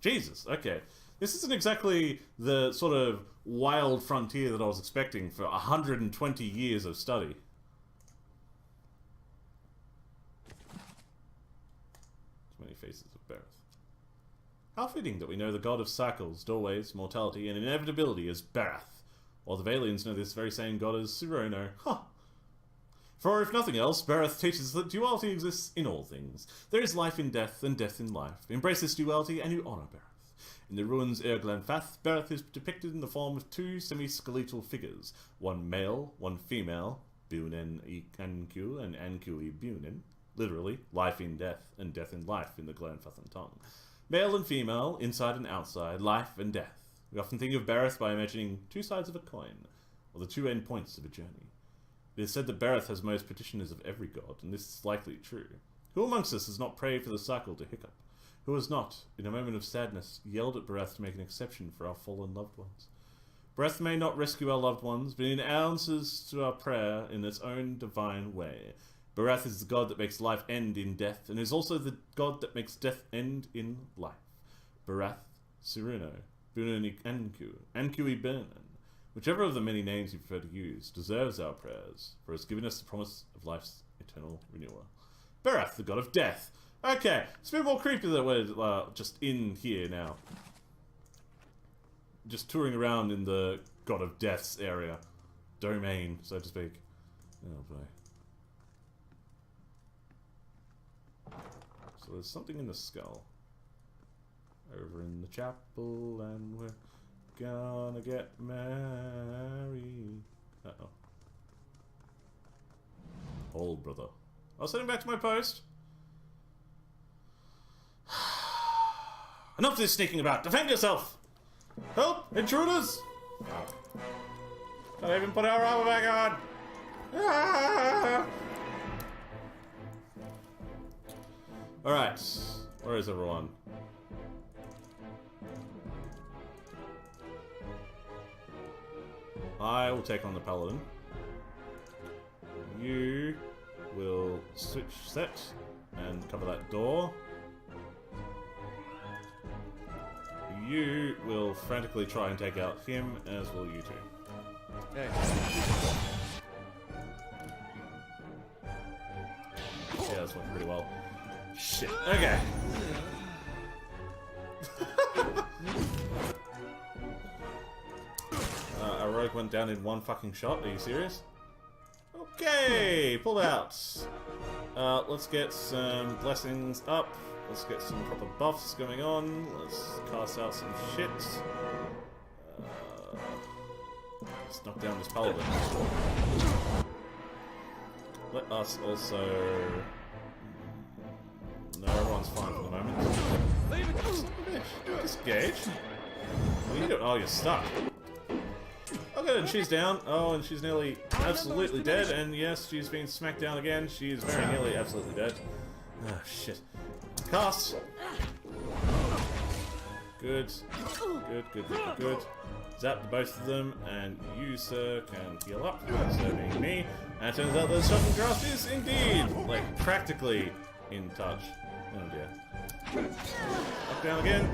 Jesus, okay. This isn't exactly the sort of wild frontier that I was expecting for 120 years of study. Too many faces of Bereth. How fitting that we know the god of cycles, doorways, mortality, and inevitability as Bereth, while the Vailians know this very same god as Sirono. Huh. For if nothing else, Bereth teaches that duality exists in all things. There is life in death and death in life. Embrace this duality and you honour Bereth. In the ruins Erglanfath, Bereth is depicted in the form of two semi-skeletal figures, one male, one female, Bunen I Anku and Anku I Bunen, literally, life in death and death in life in the Glanfathan tongue. Male and female, inside and outside, life and death. We often think of Bereth by imagining two sides of a coin, or the two end points of a journey. It is said that Bereth has most petitioners of every god, and this is likely true. Who amongst us has not prayed for the cycle to hiccup? Who has not, in a moment of sadness, yelled at Bereth to make an exception for our fallen loved ones? Bereth may not rescue our loved ones, but in answers to our prayer in its own divine way. Bereth is the god that makes life end in death, and is also the god that makes death end in life. Bereth, Siruno, Bunen Anku, Anku Bernan, whichever of the many names you prefer to use, deserves our prayers, for it has given us the promise of life's eternal renewal. Bereth, the god of death. Okay, it's a bit more creepy that we're just in here now. Just touring around in the God of Death's area. Domain, so to speak. Oh boy. So there's something in the skull. Over in the chapel, and we're gonna get married. Uh-oh. Hold, brother. I'll send him back to my post. Enough of this sneaking about! Defend yourself! Help! Intruders! Can't even put our armor back on! Ah! Alright. Where is everyone? I will take on the paladin. You will switch set and cover that door. You will frantically try and take out him, as will you two. Okay. Yeah, this went pretty well. Shit. Okay. Our rogue went down in one fucking shot. Are you serious? Okay, pull out. Let's get some blessings up. Let's get some proper buffs going on. Let's cast out some shit. Let's knock down this paladin. Let us also... No, everyone's fine for the moment. Disengage. What are you doing? Oh, you're stuck. Okay, and she's down. Oh, and she's nearly absolutely dead. And yes, she's been smacked down again. She's very nearly absolutely dead. Oh, shit. Cast! Good. Good, good, good, good. Zap both of them, and you, sir, can heal up, so being me. And it turns out that Shocking Grasp is indeed, like, practically in touch. Oh dear. Up, down again.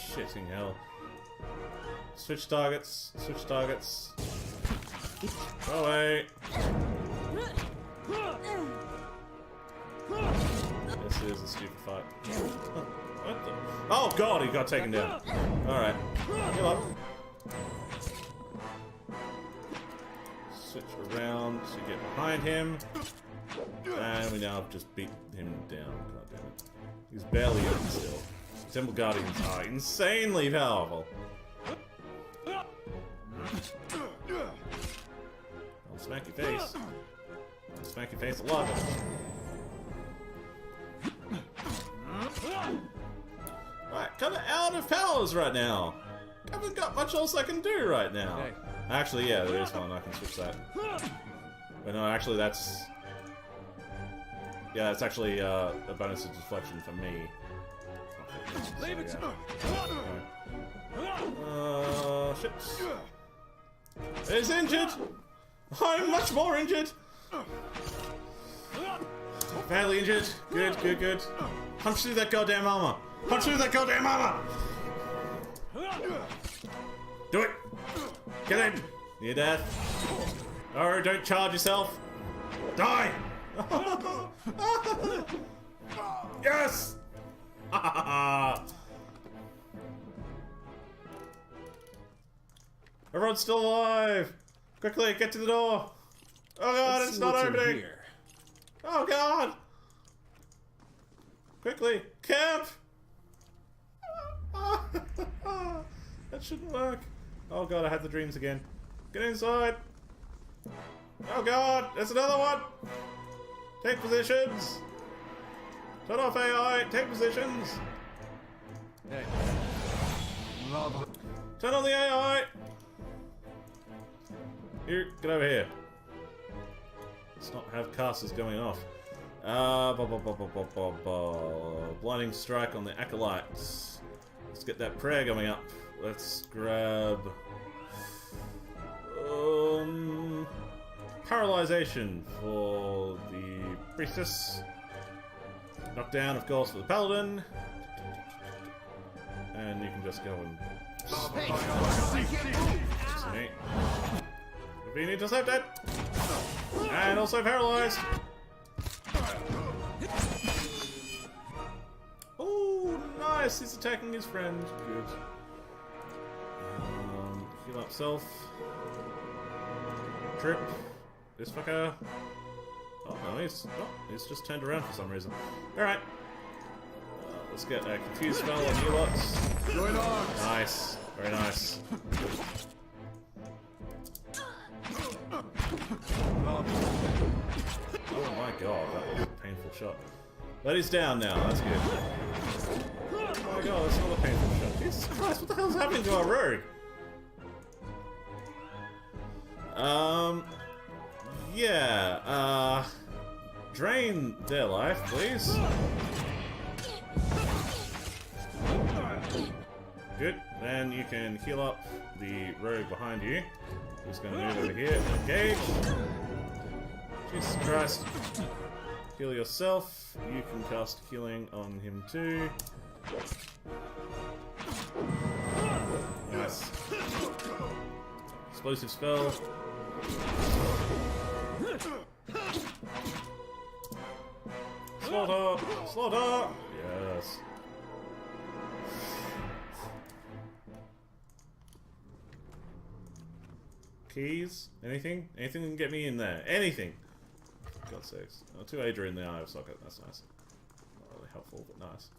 Shitting hell. Switch targets, switch targets. Go away. This is a stupid fight. What the? Oh god, he got taken down. Alright. Heal up. Switch around to get behind him. And we now just beat him down. God damn it. He's barely in still. Temple Guardians are insanely powerful. I'll smack your face. I'll smack your face a lot. Right, kind of out of powers right now. Haven't got much else I can do right now. Okay. Actually, yeah, there is one. I can switch that. But no, actually, that's... Yeah, that's actually a bonus of deflection for me. Leave it. Shit. It's injured! I'm much more injured! Badly injured. Good, good, good. Punch through that goddamn armor. Punch through that goddamn armor. Do it. Get in. Near death. Oh, don't charge yourself. Die. Yes. Everyone's still alive. Quickly, get to the door. Oh god, Let's it's see not what's in opening. here. Oh god! Quickly, camp! That shouldn't work. Oh god, I had the dreams again. Get inside! Oh god, there's another one! Take positions! Turn off AI, take positions! Hey. Turn on the AI! You, get over here. Let's not have casters going off. Blinding strike on the acolytes. Let's get that prayer going up. Let's grab paralyzation for the priestess. Knockdown, of course, for the paladin. And you can just go and assassinate. Being intercepted! And also paralyzed! Oh, nice! He's attacking his friend. Good. Heal up self. Trip. This fucker. Oh, no, he's just turned around for some reason. Alright. Let's get a confused spell on Helots. Join on. Nice. Very nice. Oh my god, that was a painful shot. But he's down now, that's good. Oh my god, that's not a painful shot. Jesus Christ, what the hell's happening to our rogue? Yeah, drain their life, please. Good, then you can heal up the rogue behind you. Who's gonna move over here, engage. Jesus Christ. Heal yourself. You can cast healing on him too. Nice. Explosive spell. Slaughter! Slaughter! Yes. Keys? Anything? Anything that can get me in there? Anything! For God's sakes. Oh, 2 Adra in the eye of socket, that's nice. Not really helpful, but nice.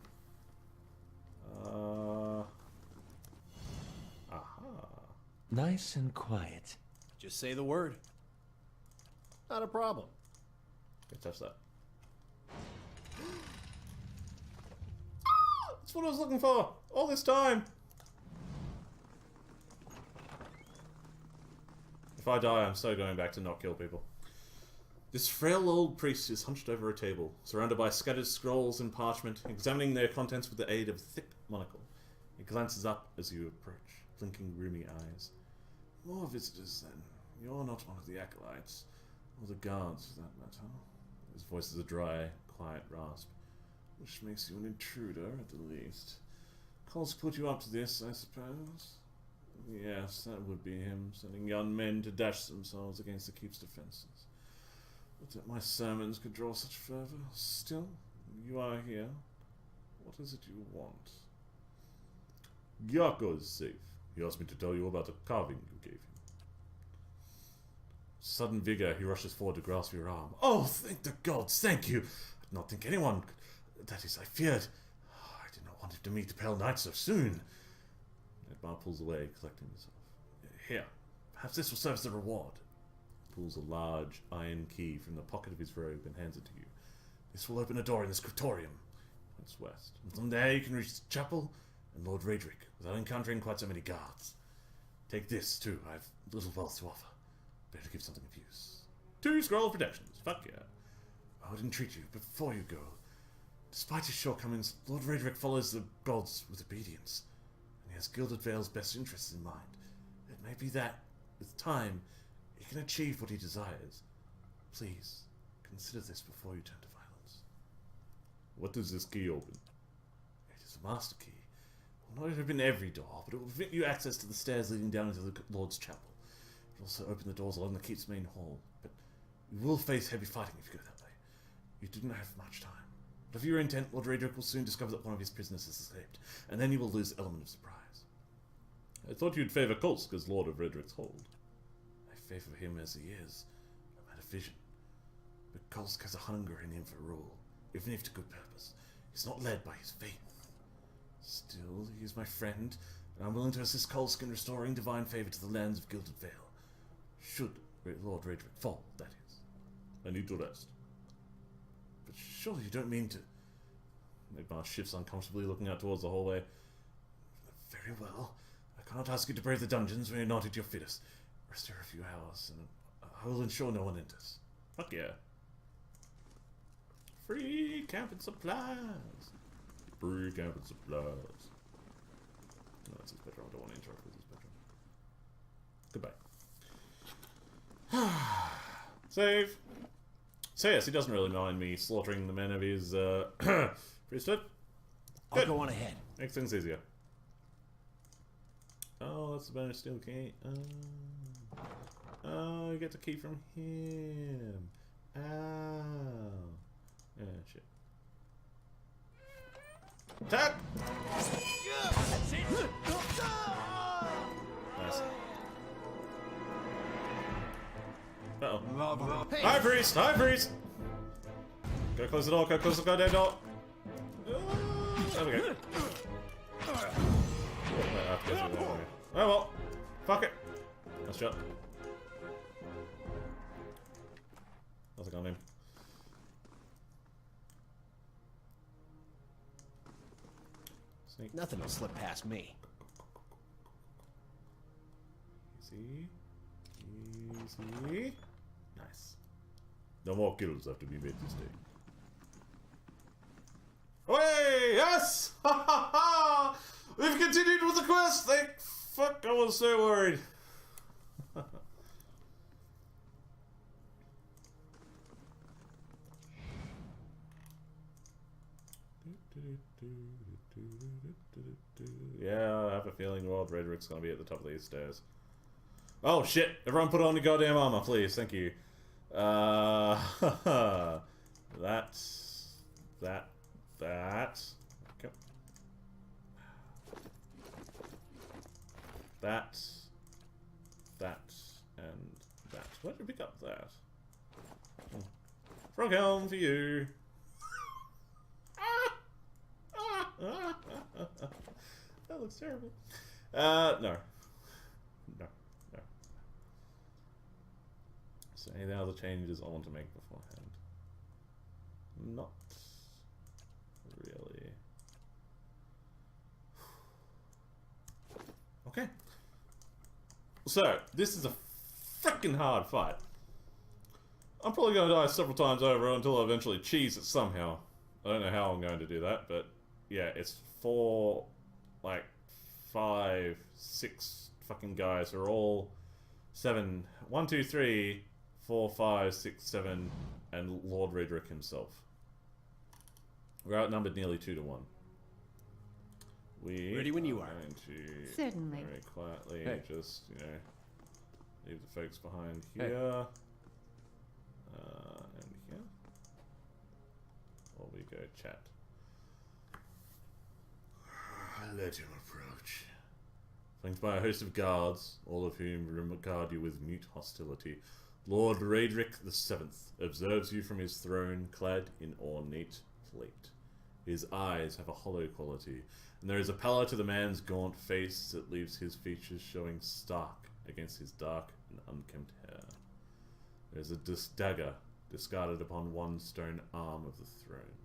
Aha. Nice and quiet. Just say the word. Not a problem. Go touch that. That's what I was looking for! All this time! If I die, I'm so going back to not kill people. This frail old priest is hunched over a table, surrounded by scattered scrolls and parchment, examining their contents with the aid of a thick monocle. He glances up as you approach, blinking rheumy eyes. More visitors, then. You're not one of the acolytes, or the guards, for that matter. His voice is a dry, quiet rasp, which makes you an intruder, at the least. Cole's put you up to this, I suppose? Yes, that would be him, sending young men to dash themselves against the keep's defences. But that my sermons could draw such fervour. Still, you are here. What is it you want? Gyako is safe. He asked me to tell you about the carving you gave him. Sudden vigour, he rushes forward to grasp your arm. Oh, thank the gods, thank you! I did not think anyone could... That is, I feared. I did not want him to meet the Pale Knight so soon. Edmar pulls away, collecting himself. Here, perhaps this will serve as a reward. He pulls a large iron key from the pocket of his robe and hands it to you. This will open a door in the scriptorium. Points west. And from there you can reach the chapel and Lord Raedric without encountering quite so many guards. Take this, too. I have little wealth to offer. Better give something of use. 2 scroll protections. Fuck yeah. I would entreat you, but before you go, despite his shortcomings, Lord Raedric follows the gods with obedience. He has Gilded Vale's best interests in mind. It may be that, with time, he can achieve what he desires. Please, consider this before you turn to violence. What does this key open? It is a master key. It will not open every door, but it will grant you access to the stairs leading down into the Lord's Chapel. It will also open the doors along the keep's main hall, but you will face heavy fighting if you go that way. You do not have much time. But if you are intent, Lord Raedric will soon discover that one of his prisoners has escaped, and then you will lose the element of surprise. I thought you'd favour Kolsk as Lord of Raedric's Hold. I favour him as he is. I've had a vision. But Kolsk has a hunger in him for rule, even if to good purpose. He's not led by his faith. Still, he is my friend, and I'm willing to assist Kolsk in restoring divine favour to the lands of Gilded Vale. Should Lord Raedric fall, that is. I need to rest. But surely you don't mean to... Nightmare shifts uncomfortably, looking out towards the hallway. Very well. I cannot ask you to brave the dungeons when you're not at your fittest. Rest here a few hours, and I will ensure no one enters. Fuck yeah. Free camping supplies. Free camping supplies. No, that's his bedroom. I don't want to interact with his bedroom. Goodbye. Save. So yes, he doesn't really mind me slaughtering the men of his priesthood. I'll go on ahead. Makes things easier. Oh, that's the bonus steel key. Oh, you get the key from him. Oh. Yeah, shit. Attack! Nice. Uh-oh. Hey. High priest! High priest! Go close the door, go close the goddamn door. There we go. Oh well. Fuck it. Nice shot. Nothing on him. Sneak. Nothing will slip past me. Easy. Easy. Nice. No more kills have to be made this day. Hey! Yes! Ha ha ha! We've continued with the quest! Thank fuck, I was so worried. Yeah, I have a feeling Lord Raedric's gonna be at the top of these stairs. Oh shit! Everyone put on your goddamn armor, please. Thank you. That. Okay. That, and that. Where did we pick up that? Frog helm for you. That looks terrible. No. So any other changes I want to make beforehand? Not really. Okay. So, this is a freaking hard fight. I'm probably going to die several times over until I eventually cheese it somehow. I don't know how I'm going to do that, but yeah, it's 4, like 5, 6 fucking guys who are all 7. 1, 2, 3, 4, 5, 6, 7, and Lord Raedric himself. We're outnumbered nearly 2 to 1. We Ready when you are. Going to Certainly. very quietly Hey. just, you know, leave the folks behind Hey. here. And here. Or we go chat. Let him approach. Flanked by a host of guards, all of whom regard you with mute hostility, Lord Raedric the Seventh observes you from his throne, clad in ornate plate. His eyes have a hollow quality, and there is a pallor to the man's gaunt face that leaves his features showing stark against his dark and unkempt hair. There is a dagger discarded upon one stone arm of the throne.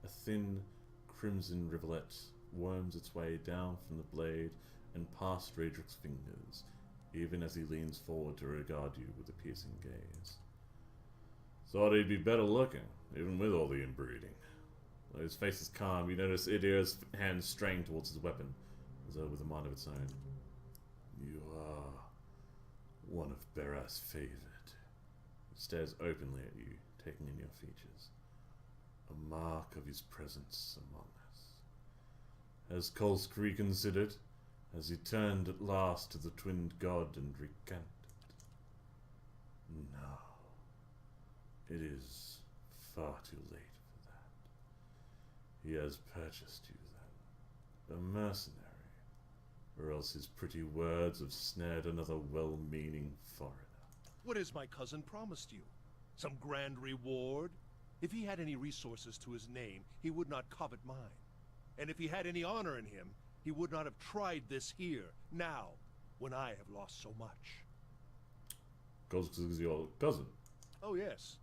A thin, crimson rivulet worms its way down from the blade and past Raedric's fingers, even as he leans forward to regard you with a piercing gaze. Thought he'd be better looking, even with all the inbreeding. Though his face is calm, you notice Idyr's hand straying towards his weapon, as though with a mind of its own. You are one of Berath's favored. He stares openly at you, taking in your features. a mark of his presence among us. Has Kolsk reconsidered? Has he turned at last to the twinned god and recanted? No. It is far too late for that. He has purchased you then, a mercenary, or else his pretty words have snared another well-meaning foreigner. What has my cousin promised you? Some grand reward? If he had any resources to his name, he would not covet mine. And if he had any honor in him, he would not have tried this here, now, when I have lost so much. Kolsk is your cousin. Oh yes,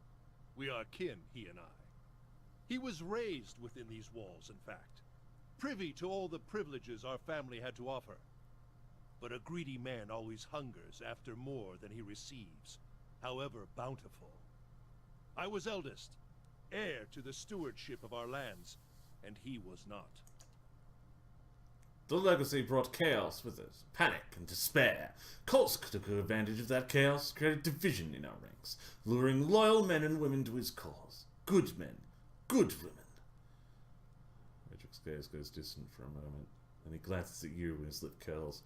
we are kin, he and I. He was raised within these walls, in fact, privy to all the privileges our family had to offer. But a greedy man always hungers after more than he receives, however bountiful. I was eldest, heir to the stewardship of our lands, and he was not. The legacy brought chaos with it, panic and despair. Kolsk took advantage of that chaos, created division in our ranks, luring loyal men and women to his cause. Good men, good women. Matrix gaze goes distant for a moment, then he glances at you with his lip curls.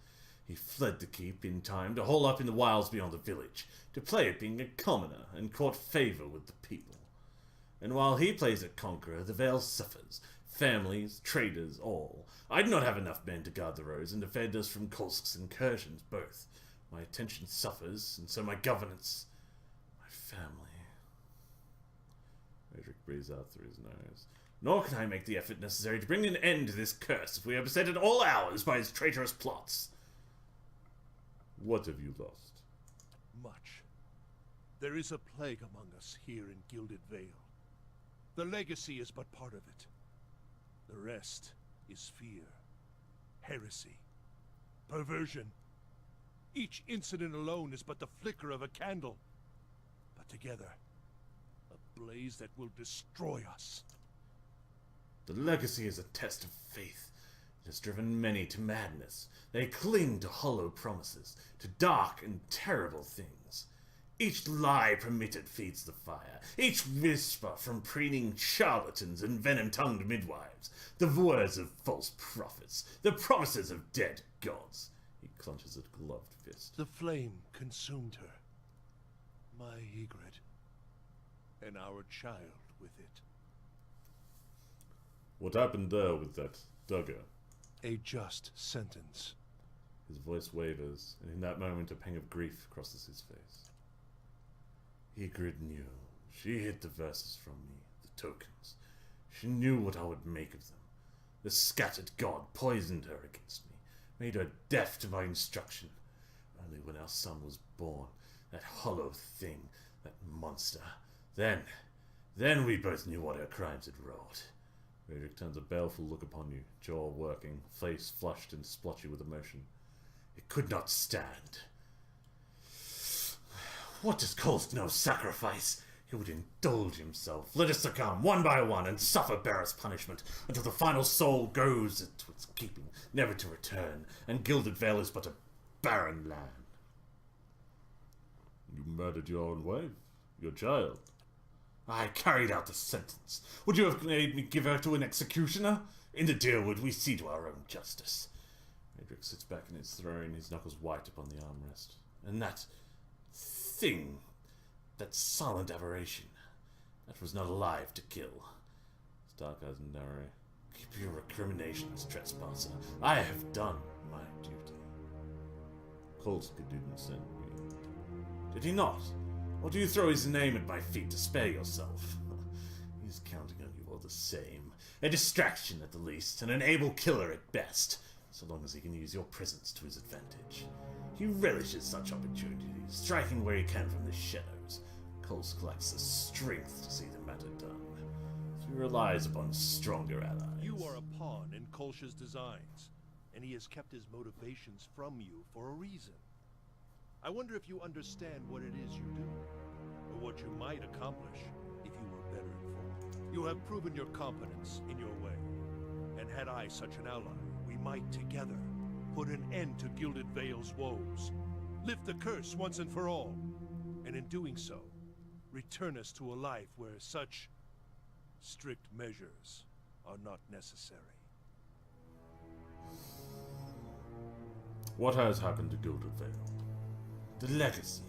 He fled the keep in time to hole up in the wilds beyond the village, to play at being a commoner and court favor with the people. And while he plays at conqueror, the Vale suffers. Families, traders, all. I do not have enough men to guard the roads and defend us from Kolsk's incursions, both. My attention suffers, and so my governance, my family. Adric breathes out through his nose. Nor can I make the effort necessary to bring an end to this curse if we are beset at all hours by his traitorous plots. What have you lost? Much. There is a plague among us here in Gilded Vale. The legacy is but part of it. The rest is fear, heresy, perversion. Each incident alone is but the flicker of a candle, but together, a blaze that will destroy us. The legacy is a test of faith. It has driven many to madness. They cling to hollow promises, to dark and terrible things. Each lie permitted feeds the fire. Each whisper from preening charlatans and venom-tongued midwives. The words of false prophets. The promises of dead gods. He clenches a gloved fist. The flame consumed her. My Ygritte. And our child with it. What happened there with that dagger? A just sentence. His voice wavers, and in that moment a pang of grief crosses his face. Ygritte knew. She hid the verses from me, the tokens. She knew what I would make of them. The scattered god poisoned her against me, made her deaf to my instruction. Only when our son was born, that hollow thing, that monster, then we both knew what her crimes had wrought. Radric turns a baleful look upon you, jaw working, face flushed and splotchy with emotion. It could not stand. What does Kolsk know? Sacrifice? He would indulge himself, let us succumb one by one and suffer Barrett's punishment until the final soul goes to its keeping, never to return, and Gilded Vale is but a barren land. You murdered your own wife, your child. I carried out the sentence. Would you have made me give her to an executioner? In the Deerwood we see to our own justice. Adric sits back in his throne, his knuckles white upon the armrest. And that thing, that silent aberration, that was not alive to kill. His dark eyes narrow. Keep your recriminations, trespasser. I have done my duty. Kolsk didn't send me. Did he not? Or do you throw his name at my feet to spare yourself? He's counting on you all the same. A distraction at the least, and an able killer at best, so long as he can use your presence to his advantage. He relishes such opportunities, striking where he can from the shadows. Kolsk lacks the strength to see the matter done, so he relies upon stronger allies. You are a pawn in Kolsch's designs, and he has kept his motivations from you for a reason. I wonder if you understand what it is you do, or what you might accomplish if you were better informed. You have proven your competence in your way, and had I such an ally, we might together put an end to Gilded Vale's woes, lift the curse once and for all, and in doing so, return us to a life where such strict measures are not necessary. What has happened to Gilded Vale? The legacy.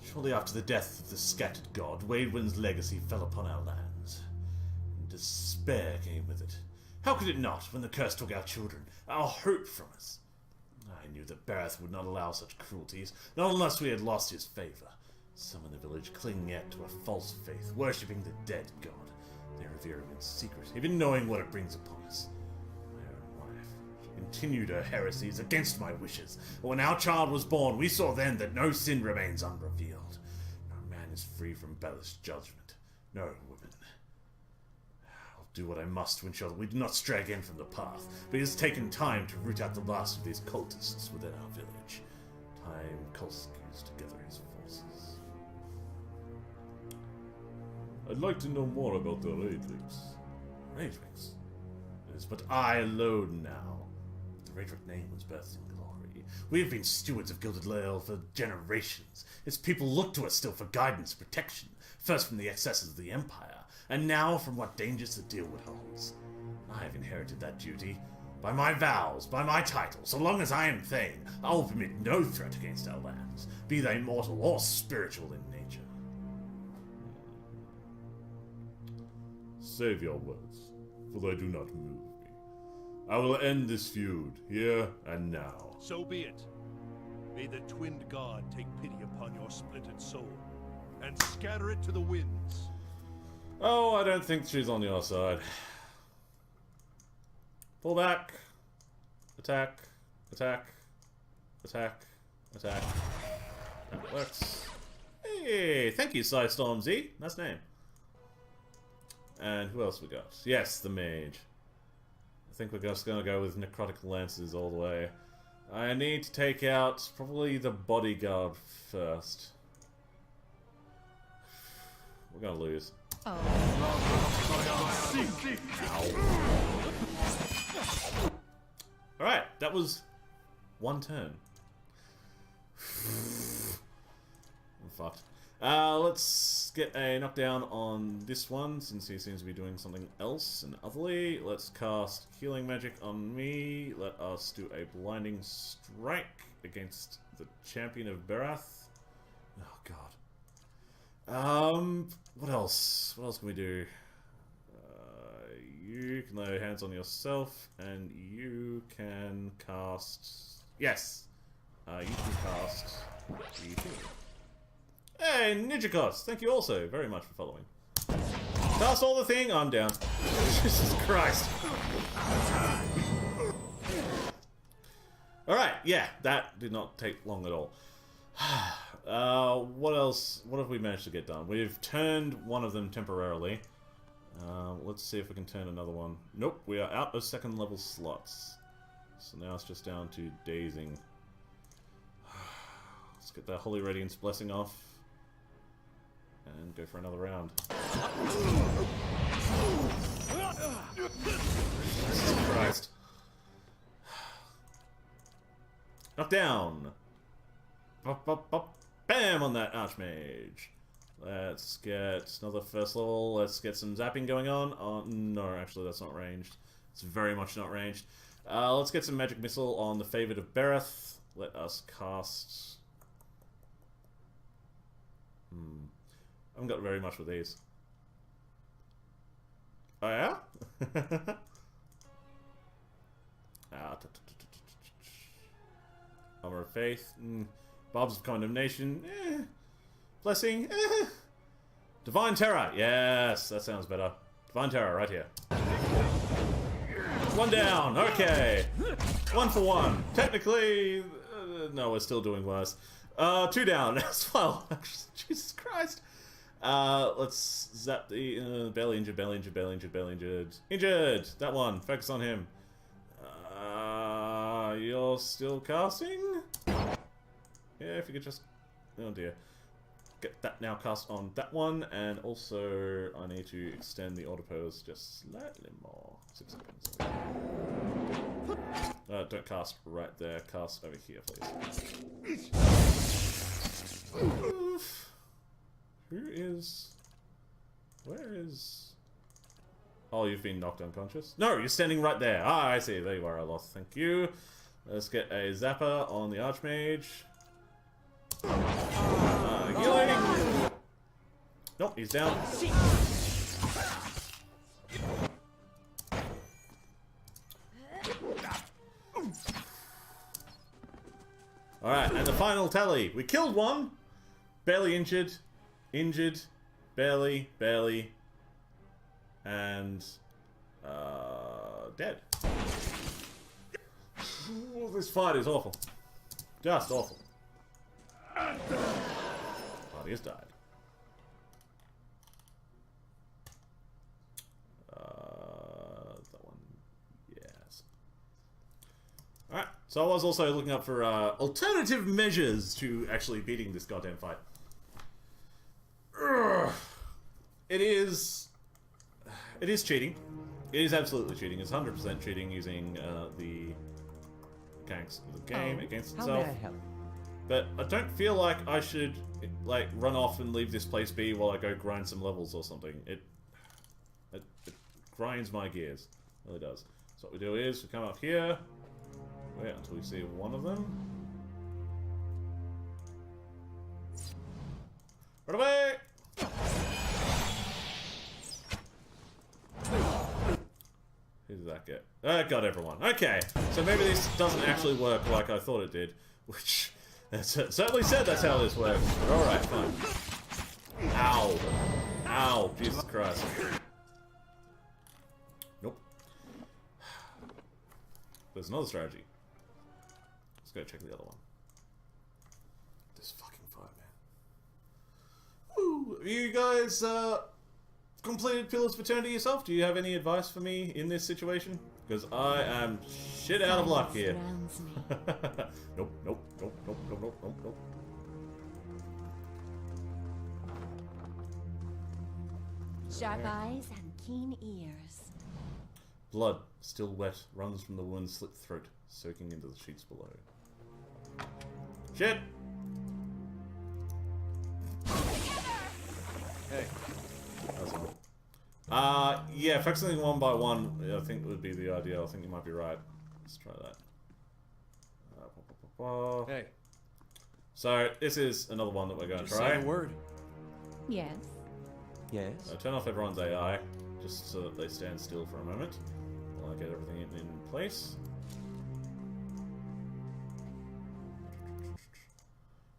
Shortly after the death of the scattered god, Waidwin's legacy fell upon our lands. And despair came with it. How could it not, when the curse took our children, our hope from us? I knew that Barath would not allow such cruelties, not unless we had lost his favor. Some in the village cling yet to a false faith, worshipping the dead god. They revere him in secret, even knowing what it brings upon us. My own wife, she continued her heresies against my wishes. But when our child was born, we saw then that no sin remains unrevealed. No man is free from Belith's judgment. No woman. I'll do what I must to ensure that we do not stray again from the path, but it has taken time to root out the last of these cultists within our village. Time Kulsku's together his forces. I'd like to know more about the Raidwings. Raidwings? It is but I alone now. The Raidwick name was birthed in glory. We have been stewards of Gilded Vale for generations. Its people look to us still for guidance and protection, first from the excesses of the Empire, and now from what dangers the Dealwood holds. I have inherited that duty. By my vows, by my title, so long as I am Thane, I will permit no threat against our lands, be they mortal or spiritual in nature. Save your words, for they do not move me. I will end this feud, here and now. So be it. May the twinned god take pity upon your splintered soul, and scatter it to the winds. Oh, I don't think she's on your side. Pull back. Attack. Attack. Attack. Attack. That works. Hey, thank you, Psystorm-Z. Nice name. And who else we got? Yes, the mage. I think we're just gonna go with Necrotic Lances all the way. I need to take out probably the bodyguard first. We're gonna lose. Oh. Alright, that was one turn. I'm fucked. Let's get a knockdown on this one, since he seems to be doing something else and otherly. Let's cast Healing Magic on me. Let us do a Blinding Strike against the Champion of Barath. Oh, God. What else? What else can we do? You can lay hands on yourself, and you can cast... Yes! You can cast... You too. Hey, Ninjakos! Thank you also very much for following. Cast all the thing, I'm down. Jesus Christ. Alright, yeah, that did not take long at all. What else? What have we managed to get done? We've turned one of them temporarily. Let's see if we can turn another one. Nope, we are out of second level slots. So now it's just down to dazing. Let's get that Holy Radiance Blessing off. And go for another round. Jesus Christ. Knock down! Bop, bop, bop. Bam on that Archmage. Let's get another first level. Let's get some zapping going on. Oh, no, actually that's not ranged. It's very much not ranged. Let's get some Magic Missile on the Favored of Barath. Let us cast... I haven't got very much with these. Oh yeah? Armor of Faith. Barbs of Condemnation. Blessing. Divine Terror. Yes, that sounds better. Divine Terror right here. One down. Okay. 1 for 1. Technically, no, we're still doing worse. 2 down as well. Jesus Christ. Let's zap the barely injured, barely injured, barely injured, barely injured. Injured! That one. Focus on him. You're still casting? Yeah, if you could just... Oh dear. Get that now cast on that one, and also I need to extend the auto pose just slightly more. 6 seconds. Don't cast right there. Cast over here, please. Oof. Who is... Where is... Oh, you've been knocked unconscious? No, you're standing right there. Ah, I see. There you are, I lost. Thank you. Let's get a zapper on the Archmage. Healing! Nope, he's down. Alright, and the final tally. We killed one. Barely injured. Injured. Barely. Barely. And... dead. Oh, this fight is awful. Just awful. Party has died. That one. Yes. Alright, so I was also looking up for alternative measures to actually beating this goddamn fight. Ugh. It is cheating. It is absolutely cheating. It's 100% cheating using the game against How itself. may I help? But I don't feel like I should like run off and leave this place be while I go grind some levels or something. It grinds my gears. It really does. So what we do is we come up here, wait until we see one of them. Run away! Who did that get? Got everyone. Okay, so maybe this doesn't actually work like I thought it did, which it certainly said that's how this works. But all right, fine. Ow! Ow! Jesus Christ! Nope. There's another strategy. Let's go check the other one. This fucking fight, man. Woo! Have you guys completed Pillars of Eternity yourself? Do you have any advice for me in this situation? Because I am shit out of luck here. Nope, nope, nope, nope, nope, nope, nope, nope. Sharp eyes and keen ears. Blood, still wet, runs from the wound's slit throat, soaking into the sheets below. Shit! Hey. That's all. Yeah, focusing one by one, I think would be the ideal. I think you might be right. Let's try that. Hey. So, this is another one that we're going to Just try. say a word. Yes. Yes? Turn off everyone's AI, just so that they stand still for a moment, while I get everything in place.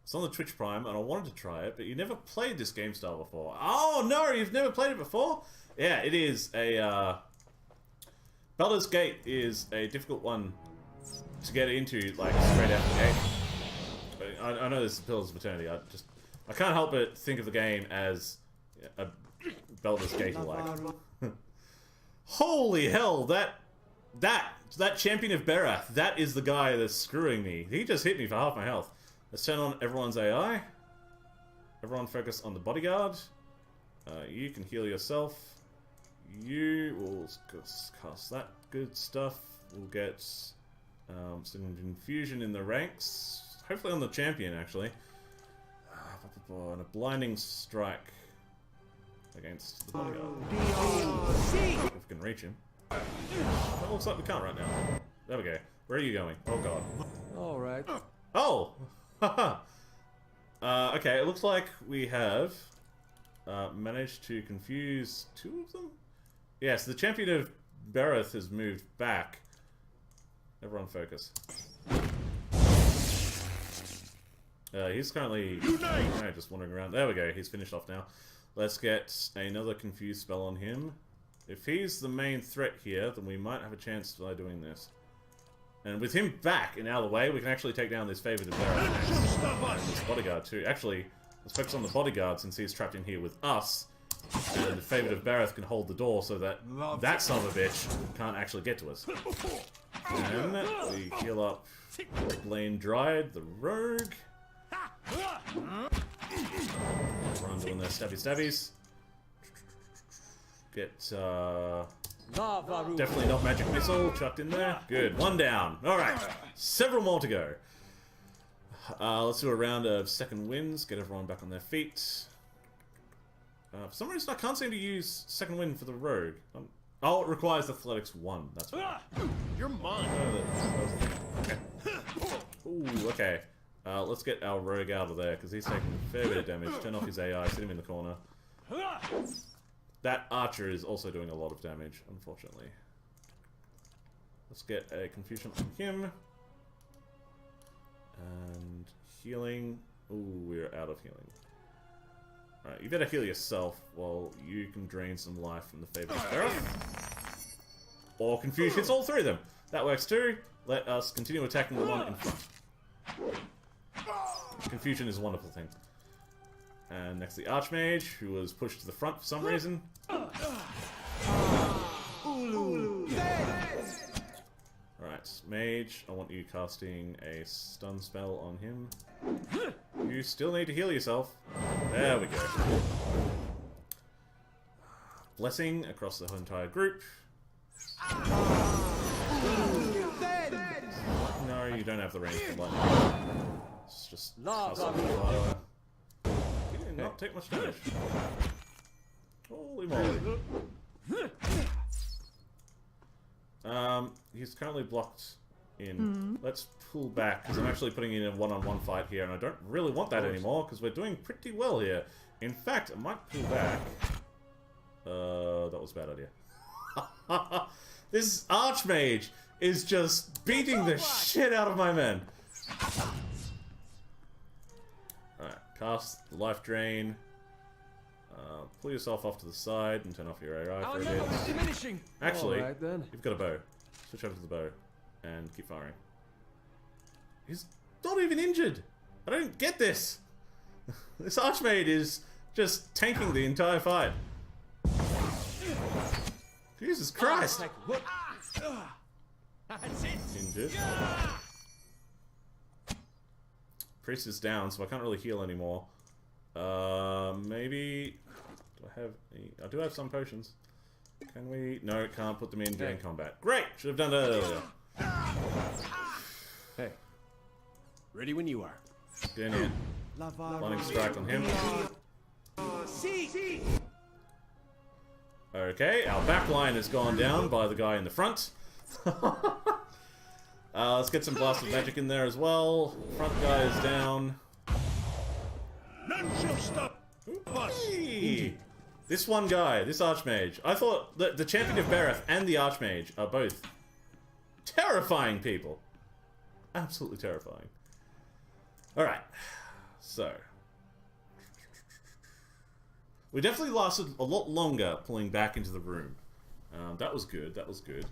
It's on the Twitch Prime, and I wanted to try it, but you never played this game style before. Oh no, you've never played it before? Yeah, it is a, Baldur's Gate is a difficult one to get into, like, straight out the gate. I know this is Pillars of Eternity, I can't help but think of the game as a Baldur's Gate-like. Holy hell, that champion of Berath, that is the guy that's screwing me. He just hit me for half my health. Let's turn on everyone's AI. Everyone focus on the bodyguard. You can heal yourself. You will cast that good stuff. We'll get some infusion in the ranks. Hopefully on the champion, actually. And a blinding strike against the bodyguard. If we can reach him. That looks like we can't right now. There we go. Where are you going? Oh god. All right. Oh! Okay, it looks like we have managed to confuse two of them? Yes, the champion of Berath has moved back. Everyone focus. He's currently just wandering around. There we go, he's finished off now. Let's get another confuse spell on him. If he's the main threat here, then we might have a chance by doing this. And with him back and out of the way, we can actually take down this favored of Berath. And this bodyguard too. Actually, let's focus on the bodyguard since he's trapped in here with us. And the favored of Berath can hold the door so that that son of a bitch can't actually get to us. And we heal up Blaine Dryad, the rogue. Everyone doing their stabbies. Get, definitely not magic missile chucked in there. Good, one down. Alright, several more to go. Let's do a round of second winds, get everyone back on their feet. For some reason I can't seem to use second wind for the rogue. Oh, it requires athletics 1. That's right. You're mine. Ooh, okay. Let's get our rogue out of there, because he's taking a fair bit of damage. Turn off his AI, sit him in the corner. That archer is also doing a lot of damage, unfortunately. Let's get a Confusion on him. And healing. Ooh, we're out of healing. Alright, you better heal yourself while you can drain some life from the Favored of Earth. Or Confuse hits all 3 of them. That works too. Let us continue attacking the one in front. Confusion is a wonderful thing. And next the Archmage, who was pushed to the front for some reason. Alright, Mage, I want you casting a stun spell on him. You still need to heal yourself. There we go. Blessing across the entire group. No, you don't have the range for lightning. It's just cast off the fire. He did not take much damage. Holy moly. He's currently blocked in. Let's pull back, because I'm actually putting in a one-on-one fight here, and I don't really want that anymore, because we're doing pretty well here. In fact, I might pull back. That was a bad idea. This Archmage is just beating the shit out of my men. Alright, cast the life drain. Pull yourself off to the side and turn off your AI for a bit. Actually, you've got a bow. Switch over to the bow and keep firing. He's not even injured. I don't get this. This Archmage is just tanking the entire fight. Jesus Christ! Injured. Priest is down, so I can't really heal anymore. Maybe... Do I have any... I do have some potions. Can we... No, can't put them in during combat. Great! Should have done that earlier. Hey. Ready when you are. Get in. Lightning strike on him. Okay, our back line has gone down by the guy in the front. Let's get some Blast of Magic in there as well. Front guy is down. None shall stop us. Hey. This one guy, this Archmage. I thought that the Champion of Bereth and the Archmage are both terrifying people. Absolutely terrifying. Alright, so... We definitely lasted a lot longer pulling back into the room. That was good, that was good.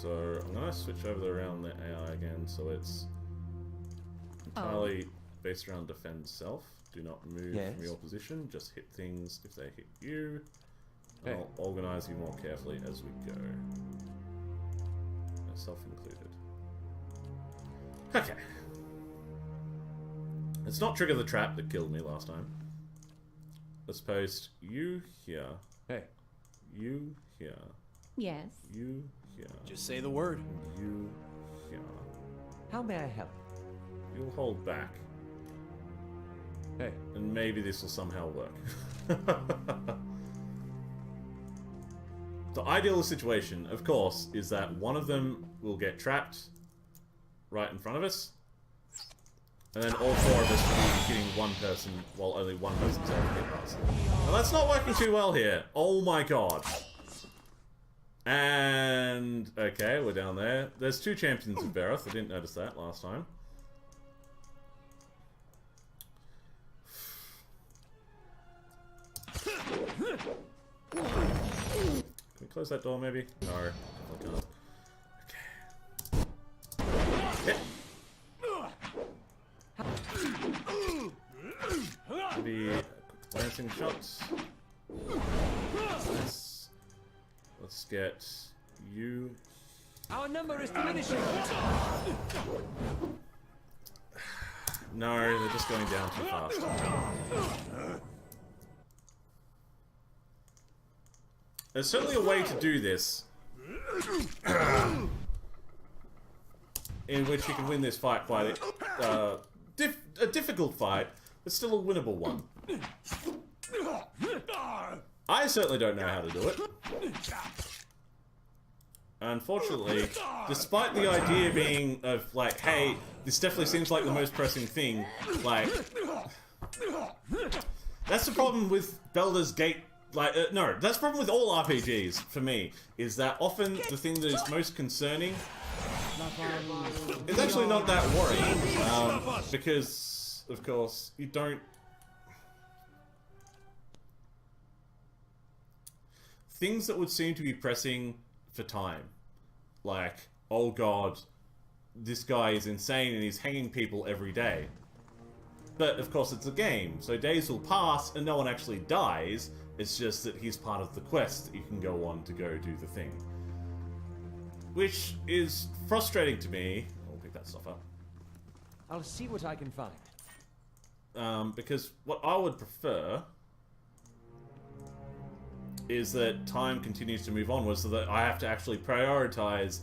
So, I'm gonna switch over around the AI again, so it's entirely based around defend self. Do not move from your position, just hit things if they hit you. And I'll organize you more carefully as we go. Myself included. Okay. Let's not trigger the trap that killed me last time. Let's post you here. Hey. You here. Yes. You here. Just say the word. You here. How may I help? You'll hold back. Hey. And maybe this will somehow work. The ideal situation, of course, is that one of them will get trapped right in front of us. And then all 4 of us will be hitting one person while only one person's able to hit us. Now that's not working too well here. Oh my god. And... okay, we're down there. There's 2 Champions of Bereth. I didn't notice that last time. Can we close that door, maybe? No, I can't. Okay. Maybe glancing shots. Let's get you. Our number is diminishing. No, they're just going down too fast. There's certainly a way to do this in which you can win this fight by a difficult fight, but still a winnable one. I certainly don't know how to do it. Unfortunately, despite the idea being of, like, hey, this definitely seems like the most pressing thing, like, that's the problem with Baldur's Gate, like, no, that's the problem with all RPGs, for me, is that often the thing that is most concerning is actually not that worrying, because, of course, you don't... Things that would seem to be pressing for time, like, oh god, this guy is insane and he's hanging people every day. But, of course, it's a game, so days will pass and no one actually dies, it's just that he's part of the quest that you can go on to go do the thing. Which is frustrating to me. I'll pick that stuff up. I'll see what I can find. Because what I would prefer is that time continues to move onwards, so that I have to actually prioritize,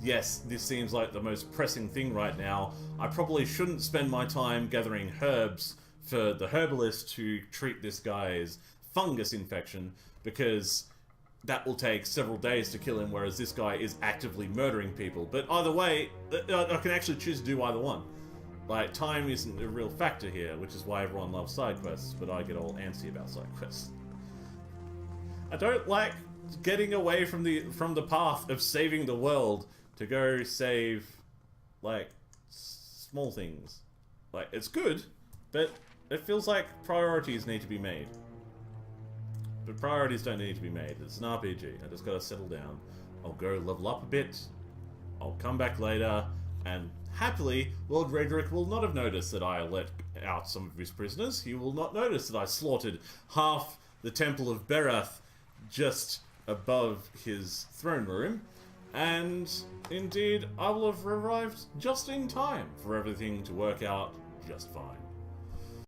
yes, this seems like the most pressing thing right now. I probably shouldn't spend my time gathering herbs for the herbalist to treat this guy's fungus infection, because that will take several days to kill him, whereas this guy is actively murdering people. But either way, I can actually choose to do either one. Like, time isn't a real factor here, which is why everyone loves side quests, but I get all antsy about side quests. I don't like getting away from the path of saving the world to go save, like, small things. Like, it's good, but it feels like priorities need to be made. But priorities don't need to be made. It's an RPG. I just gotta settle down. I'll go level up a bit. I'll come back later, and happily, Lord Redrick will not have noticed that I let out some of his prisoners. He will not notice that I slaughtered half the Temple of Berath just above his throne room, and indeed, I will have arrived just in time for everything to work out just fine.